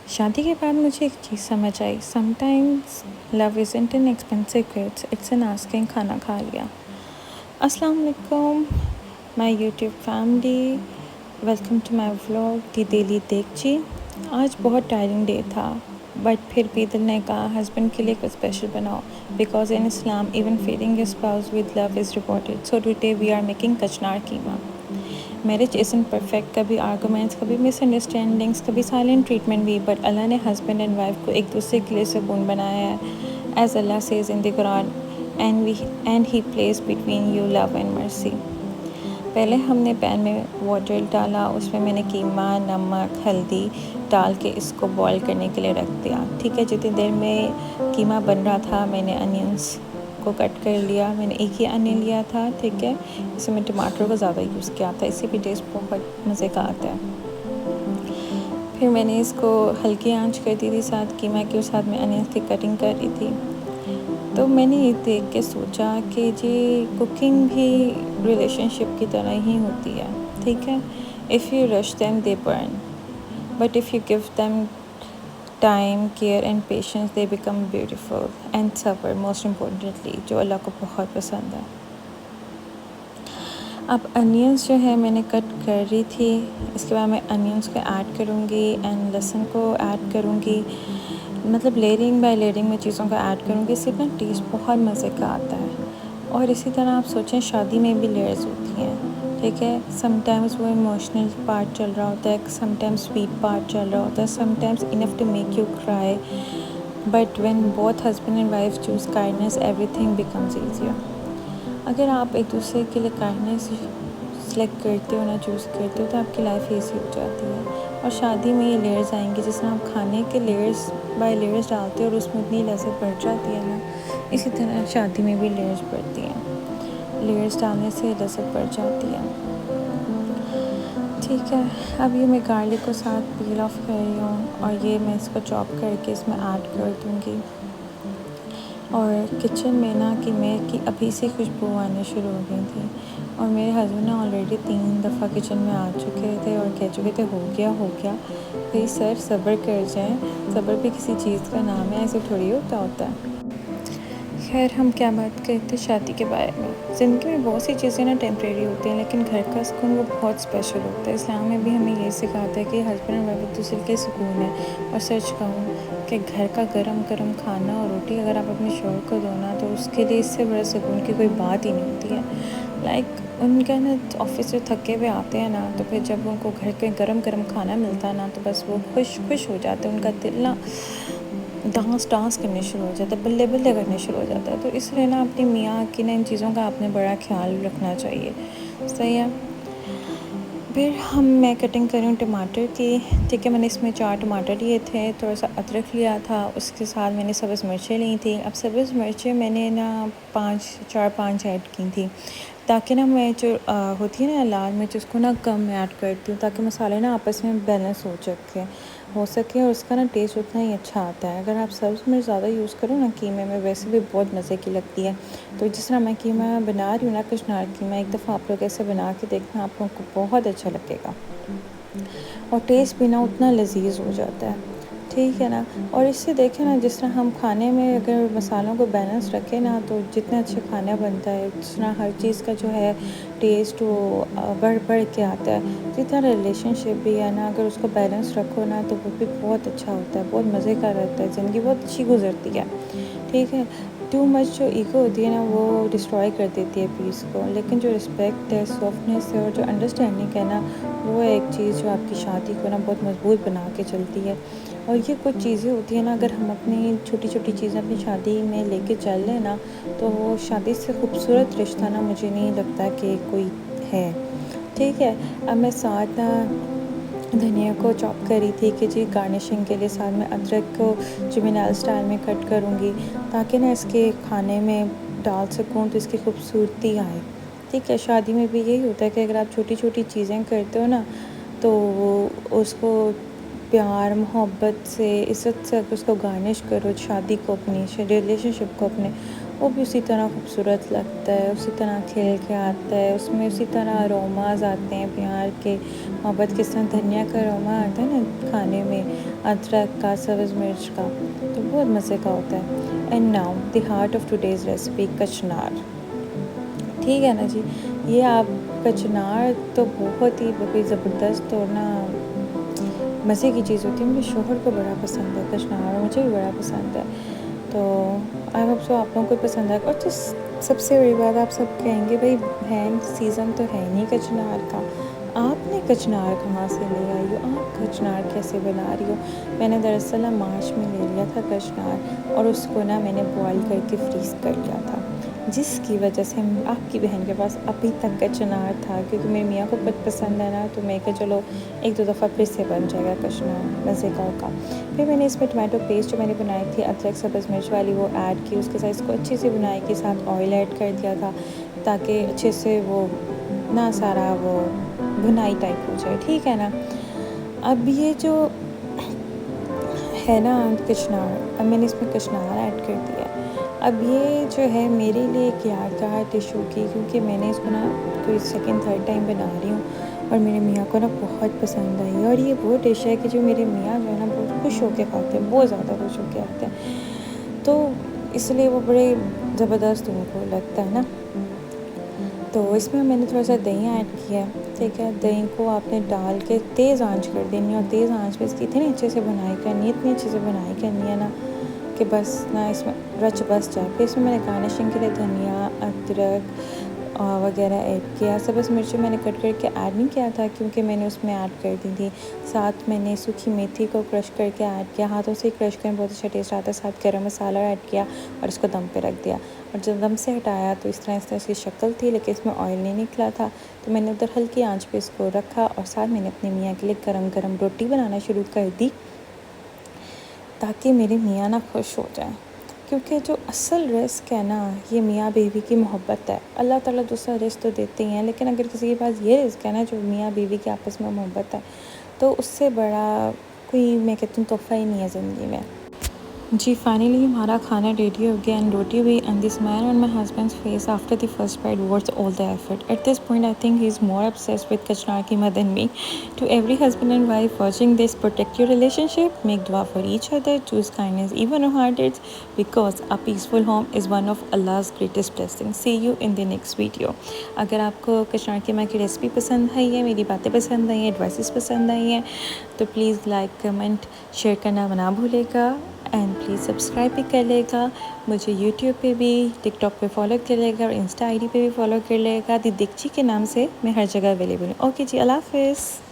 शादी के बाद मुझे एक चीज़ समझ आई, sometimes love isn't an expensive gift, it's an asking खाना खा लिया। अस्सलाम वालेकुम my YouTube family, welcome to my vlog the daily देखची। आज बहुत टायरिंग डे था, बट फिर भी दिल ने कहा हस्बैंड के लिए कुछ स्पेशल बनाओ, because in Islam even feeding your spouse with love is reported. So today we are making kachnar keema. Marriage isn't perfect, कभी आर्गूमेंट्स, कभी मिसअंडरस्टैंडिंग्स, कभी साइलेंट ट्रीटमेंट भी, बट अल्लाह ने हस्बैंड एंड वाइफ को एक दूसरे के लिए सुकून बनाया है। As Allah says in the Quran, and he place between you love and mercy. पहले हमने पैन में वाटर डाला, उसमें मैंने कीमा, नमक, हल्दी डाल के इसको बॉईल करने के लिए रख दिया। ठीक है, जितनी देर में कीमा बन रहा था मैंने अनियंस को कट कर लिया। मैंने एक ही अनियन लिया था, ठीक है। इसमें मैं टमाटर को ज़्यादा यूज़ किया था, इससे भी टेस्ट बहुत मज़े का आता है। फिर मैंने इसको हल्की आंच कर दी थी साथ कीमा के, और साथ में अनियंस की कटिंग कर रही थी। तो मैंने ये देख के सोचा कि जी कुकिंग भी रिलेशनशिप की तरह ही होती है, ठीक है। If you rush them they burn, but if you give them time, care and patience, they become beautiful and सबर, मोस्ट इम्पोर्टेंटली, जो अल्लाह को बहुत पसंद है। अब अनियंस जो है मैंने कट कर रही थी, इसके बाद मैं अनियंस को ऐड करूँगी एंड लहसुन को ऐड करूँगी। मतलब लेयरिंग बाय लेयरिंग में चीज़ों को ऐड करूँगी, इससे ना टेस्ट बहुत मज़े का आता है। और इसी तरह आप सोचें, शादी में भी लेयर्स होती हैं, ठीक है। समटाइम्स वो इमोशनल पार्ट चल रहा होता है, समटाइम्स स्वीट पार्ट चल रहा होता है, sometimes enough to make you cry, but when both husband and wife choose kindness, everything becomes easier. अगर आप एक दूसरे के लिए काइंडनेस सेलेक्ट करते हो ना, चूज़ करते हो, तो आपकी लाइफ ईजी हो जाती है। और शादी में ये लेयर्स आएंगी, जिस तरह आप खाने के लेयर्स बाय लेयर्स डालते हो और उसमें इतनी लज़्ज़त बढ़ जाती है ना, इसी तरह शादी में भी लेयर्स बढ़ती हैं। लेयर्स डालने से लज़्ज़त बढ़ जाती है, ठीक है। अब ये मैं गार्लिक को साथ पील ऑफ कर रही हूँ, और ये मैं इसको चॉप करके इसमें ऐड कर दूँगी। और किचन में ना कि मैं कि अभी से खुशबू आने शुरू हो गई थी, और मेरे हस्बैंड ना ऑलरेडी 3 दफ़ा किचन में आ चुके थे और कह चुके थे हो गया हो गया। भाई सर सब्र कर जाएं, सब्र भी किसी चीज़ का नाम है, ऐसे थोड़ी होता है। खैर, हम क्या बात करते हैं शादी के बारे में। ज़िंदगी में बहुत सी चीज़ें ना टेम्प्रेरी होती हैं, लेकिन घर का सुकून वो बहुत स्पेशल होता है। इस्लाम में भी हमें ये सिखाता है कि हस्बैंड और वाइफ एक दूसरे के सुकून है। और सच कहूँ कि घर का गरम गरम खाना और रोटी अगर आप अपने शौहर को दो ना, तो उसके लिए इससे बड़ा सुकून की कोई बात ही नहीं होती है। लाइक उनका ना ऑफिस से थके हुए आते हैं ना, तो फिर जब उनको घर के गरम गरम खाना मिलता है ना, तो बस वो खुश खुश हो जाते हैं। उनका दिल ना डांस करने शुरू हो जाता है, बल्ले बल्ले करने शुरू हो जाता है। तो इसलिए ना अपनी मियाँ की ना इन चीज़ों का आपने बड़ा ख्याल रखना चाहिए, सही है। फिर मैं कटिंग कर रही हूँ टमाटर की, ठीक है। मैंने इसमें 4 टमाटर लिए थे, थोड़ा सा अदरक लिया था, उसके साथ मैंने सब्ज़ मिर्चें ली थी। अब सब्ज़ मिर्चें मैंने ना 4-5 ऐड की थी, ताकि ना मैं जो होती है ना लाल मिर्च, उसको ना कम ऐड करती हूँ, ताकि मसाले ना आपस में बैलेंस हो सके और उसका ना टेस्ट उतना ही अच्छा आता है। अगर आप सब्ज़ मिर्च ज़्यादा यूज़ करो ना कीमे में, वैसे भी बहुत मज़े की लगती है। तो जिस तरह मैं कीमा बना रही हूँ ना, कचनार कीमा, एक दफ़ा आप लोग ऐसे बना के देखना, आप लोगों को बहुत अच्छा लगेगा और टेस्ट भी ना उतना लजीज हो जाता है, ठीक है ना। और इससे देखें ना, जिस तरह हम खाने में अगर मसालों को बैलेंस रखें ना, तो जितना अच्छा खाना बनता है, जिस तरह हर चीज़ का जो है टेस्ट वो बढ़ बढ़ के आता है, जिस तरह रिलेशनशिप भी है ना, अगर उसको बैलेंस रखो ना, तो वो भी बहुत अच्छा होता है, बहुत मज़े का रहता है, ज़िंदगी बहुत अच्छी गुजरती है, ठीक है। टू मच जो ईगो होती है ना, वो डिस्ट्रॉय कर देती है पीस को, लेकिन जो रिस्पेक्ट है, सॉफ्टनेस है और जो अंडरस्टैंडिंग है ना, वो है एक चीज़ जो आपकी शादी को ना बहुत मजबूत बना के चलती है। और ये कुछ चीज़ें होती हैं ना, अगर हम अपनी छोटी छोटी चीज़ें अपनी शादी में लेके चल लें ना, तो वो शादी से खूबसूरत रिश्ता ना मुझे नहीं लगता कि कोई है, ठीक है। अब मैं साथ धनिया को चॉप करी थी कि जी गार्निशिंग के लिए, साथ में अदरक को जिमिनल स्टाइल में कट करूँगी, ताकि ना इसके खाने में डाल सकूँ तो इसकी खूबसूरती आए, ठीक है। शादी में भी यही होता है कि अगर आप छोटी छोटी चीज़ें करते हो ना, तो उसको प्यार मोहब्बत से, इज़्ज़त से अगर उसको गार्निश करो, शादी को अपनी रिलेशनशिप को अपने, वो भी उसी तरह खूबसूरत लगता है, उसी तरह खिल के आता है, उसमें उसी तरह अरोमाज आते हैं प्यार के, मोहब्बत के साथ। धनिया का अरोमा आता है ना खाने में, अदरक का, सब्ज़ मिर्च का, तो बहुत मज़े का होता है। And now the heart of today's recipe, कचनार। ठीक है ना जी, ये आप कचनार तो बहुत ही बड़ी ज़बरदस्त और ना मज़े की चीज़ होती है। मेरे शोहर को बड़ा पसंद है कचनार, और मुझे भी बड़ा पसंद है। तो आई होप सो आप लोगों को पसंद आएगा। और सबसे बड़ी बात, आप सब कहेंगे भाई बहन सीज़न तो है नहीं कचनार का, आपने कचनार कहाँ से ले आई हो, आप कचनार कैसे बना रही हो? मैंने दरअसल ना मार्च में ले लिया था कचनार, और उसको ना मैंने बॉईल करके फ्रीज़ कर लिया था, जिसकी वजह से आपकी बहन के पास अभी तक कचनार था, क्योंकि मेरे मियाँ को बहुत पसंद है ना, तो मैं कहा चलो एक दो दफ़ा फिर से बन जाएगा कचनार मज़े का होगा। फिर मैंने इसमें टमाटो पेस्ट जो मैंने बनाई थी अदरक सब्ज़ मिर्च वाली वो ऐड की, उसके साथ इसको अच्छे से बुनाई के साथ ऑयल ऐड कर दिया था, ताकि अच्छे से वो ना सारा वो भुनाई टाइप हो जाए। ठीक है ना, अब ये जो है ना कचनार, अब मैंने इसमें कचनार ऐड कर दिया है। अब ये जो है मेरे लिए एक यादगार डिश होगी, क्योंकि मैंने इसको ना कोई सेकंड थर्ड टाइम बना रही हूँ, और मेरे मियाँ को ना बहुत पसंद आई। और ये वो डिश है कि जो मेरे मियाँ जो है ना बहुत खुश होकर खाते हैं, बहुत ज़्यादा खुश होकर खाते हैं, तो इसलिए वो बड़े ज़बरदस्त उनको लगता है ना। तो इसमें मैंने थोड़ा सा दही ऐड किया है। ठीक है, दही को आपने डाल के तेज़ आंच कर देनी है, और तेज़ आंच पे इसकी इतनी अच्छे से बुनाई करनी है, इतनी अच्छे से बुनाई करनी है ना कि बस ना इसमें रच बस जाए। फिर इसमें मैंने गार्निशिंग के लिए धनिया, अदरक वगैरह ऐड किया। सब्ज़ मिर्ची मैंने कट करके ऐड नहीं किया था, क्योंकि मैंने उसमें ऐड कर दी थी। साथ मैंने सूखी मेथी को क्रश करके ऐड किया, हाथों से क्रश करके बहुत अच्छा टेस्ट आता है। साथ गरम मसाला ऐड किया और इसको दम पे रख दिया, और जब दम से हटाया तो इस तरह इसकी शक्ल थी, लेकिन इसमें ऑयल नहीं निकला था। तो मैंने उधर हल्की आंच पे इसको रखा, और साथ मैंने अपने मियाँ के लिए गरम गरम रोटी बनाना शुरू कर दी, ताकि मेरे मियाँ ना खुश हो जाएं। क्योंकि जो असल रिस्क है ना, ये मियाँ बीवी की मोहब्बत है। अल्लाह ताला दूसरा रिस्क तो देते ही हैं, लेकिन अगर किसी के पास ये रिस्क है ना, जो मियाँ बीवी की आपस में मोहब्बत है, तो उससे बड़ा कोई मैं कहती हूँ तोहफ़ा ही नहीं है ज़िंदगी में। जी, फाइनली हमारा खाना रेडी हो गया, एंड रोटी भी, and the smile on my husband's face after the first bite worth all the effort. At this point, I think he is more obsessed with kachnar keema than me. To every husband and wife watching this, protect your relationship, make dua for each other, choose kindness even on hard days, because a peaceful home is one of Allah's greatest blessings. See you in the next video. अगर आपको कचनार कीमा की recipe पसंद आई है, मेरी बातें पसंद आई हैं, एडवाइसेस पसंद आई हैं, तो प्लीज़ लाइक कमेंट शेयर करना ना भूलेगा, एंड प्लीज़ सब्सक्राइब भी कर लेगा। मुझे यूट्यूब पे भी, टिकटॉक पे फॉलो कर लेगा, और इंस्टा आईडी पे भी फॉलो कर लेगा। दी दीक्षी के नाम से मैं हर जगह अवेलेबल हूँ। ओके जी, अल्लाह हाफ़िज़।